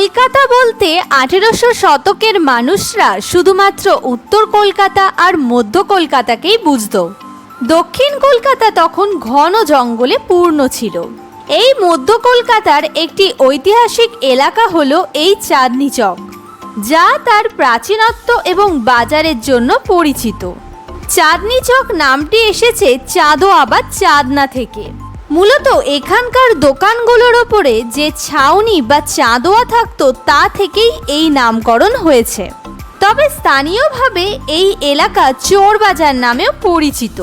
কলকাতা বলতে 1800 শতকের মানুষরা শুধুমাত্র উত্তর কলকাতা আর মধ্য কলকাতাকেই বুঝতো। দক্ষিণ কলকাতা তখন ঘন জঙ্গলে পূর্ণ ছিল। এই মধ্য কলকাতার একটি ঐতিহাসিক এলাকা হলো এই চাঁদনী চক, যা তার প্রাচীনত্ব এবং বাজারের জন্য পরিচিত। চাঁদনী চক নামটি এসেছে চাঁদোয়া বা চাঁদনা থেকে। মূলত এখানকার দোকানগুলোর ওপরে যে ছাউনি বা চাঁদোয়া থাকতো তা থেকেই এই নামকরণ হয়েছে। তবে স্থানীয়ভাবে এই এলাকা চোর বাজার নামেও পরিচিত।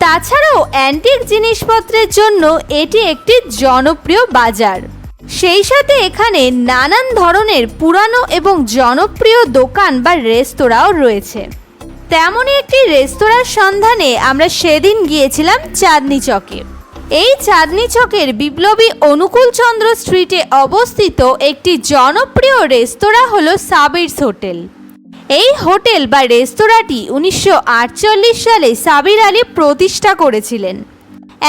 তাছাড়াও অ্যান্টিক জিনিসপত্রের জন্য এটি একটি জনপ্রিয় বাজার। সেই সাথে এখানে নানান ধরনের পুরানো এবং জনপ্রিয় দোকান বা রেস্তোরাঁও রয়েছে। তেমনই একটি রেস্তোরাঁর সন্ধানে আমরা সেদিন গিয়েছিলাম চাঁদনী চকে। এই চাঁদনী চকের বিপ্লবী অনুকূলচন্দ্র স্ট্রিটে অবস্থিত একটি জনপ্রিয় রেস্তোরাঁ হলো সাবিরস হোটেল। এই হোটেল বা রেস্তোরাঁটি 1948 সালে সাবির আলী প্রতিষ্ঠা করেছিলেন।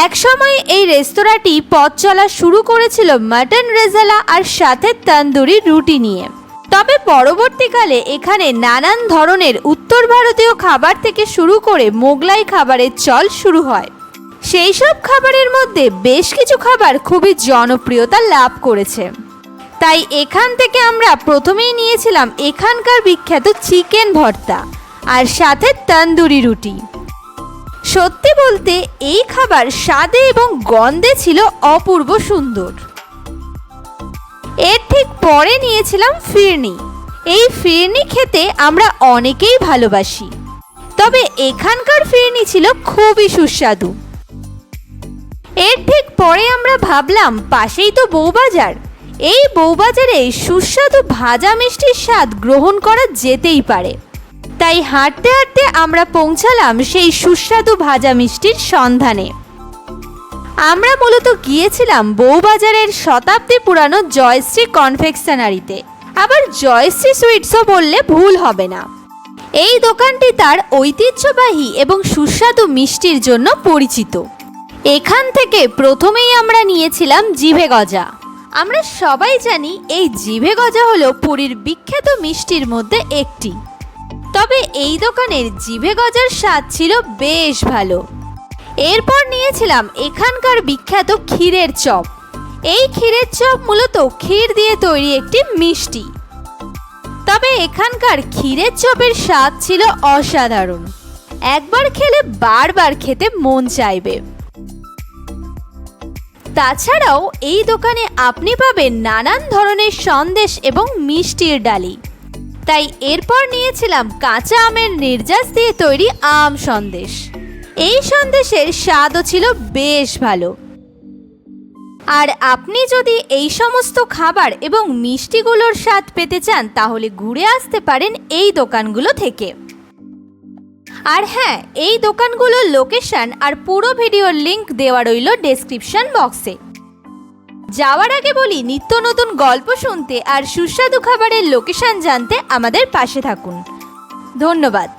একসময় এই রেস্তোরাঁটি পথ চলা শুরু করেছিল মাটন রেজালা আর সাথে তন্দুরি রুটি নিয়ে। তবে পরবর্তীকালে এখানে নানান ধরনের উত্তর ভারতীয় খাবার থেকে শুরু করে মোগলাই খাবারের চল শুরু হয়। সেই সব খাবারের মধ্যে বেশ কিছু খাবার খুবই জনপ্রিয়তা লাভ করেছে। তাই এখান থেকে আমরা প্রথমেই নিয়েছিলাম এখানকার বিখ্যাত চিকেন ভর্তা আর সাথে তন্দুরি রুটি। সত্যি বলতে এই খাবার স্বাদে এবং গন্ধে ছিল অপূর্ব সুন্দর। এর ঠিক পরে নিয়েছিলাম ফিরনি। এই ফিরনি খেতে আমরা অনেকেই ভালোবাসি, তবে এখানকার ফিরনি ছিল খুবই সুস্বাদু। এর ঠিক পরে আমরা ভাবলাম পাশেই তো বউবাজার, এই বউবাজারে সুস্বাদু ভাজা মিষ্টির স্বাদ গ্রহণ করা যেতেই পারে। তাই হাঁটতে হাঁটতে আমরা পৌঁছালাম সেই সুস্বাদু ভাজা মিষ্টির সন্ধানে। আমরা মূলত গিয়েছিলাম বউবাজারের শতাব্দী পুরানো জয়শ্রী কনফেকশনারিতে, আবার জয়শ্রী সুইটসও বললে ভুল হবে না। এই দোকানটি তার ঐতিহ্যবাহী এবং সুস্বাদু মিষ্টির জন্য পরিচিত। এখান থেকে প্রথমেই আমরা নিয়েছিলাম জিভে গজা। আমরা সবাই জানি এই জিভে গজা হলো পুরীর বিখ্যাত মিষ্টির মধ্যে একটি। তবে এই দোকানের জিভে গজার স্বাদ ছিল বেশ ভালো। এরপর নিয়েছিলাম এখানকার বিখ্যাত ক্ষীরের চপ। এই ক্ষীরের চপ মূলত ক্ষীর দিয়ে তৈরি একটি মিষ্টি। তবে এখানকার ক্ষীরের চপের স্বাদ ছিল অসাধারণ। একবার খেলে বারবার খেতে মন চাইবে। তাছাড়াও এই দোকানে আপনি পাবেন নানান ধরনের সন্দেশ এবং মিষ্টির ডালি। তাই এরপর নিয়েছিলাম কাঁচা আমের নির্যাস দিয়ে তৈরি আম সন্দেশ। এই সন্দেশের স্বাদও ছিল বেশ ভালো। আর আপনি যদি এই সমস্ত খাবার এবং মিষ্টিগুলোর স্বাদ পেতে চান তাহলে ঘুরে আসতে পারেন এই দোকানগুলো থেকে। আর হ্যাঁ, এই দোকানগুলোর লোকেশন আর পুরো ভিডিওর লিংক দেওয়া রইল ডেসক্রিপশন বক্সে। যাওয়ার আগে বলি, নিত্য নতুন গল্প শুনতে আর সুস্বাদু খাবারের লোকেশন জানতে আমাদের পাশে থাকুন। ধন্যবাদ।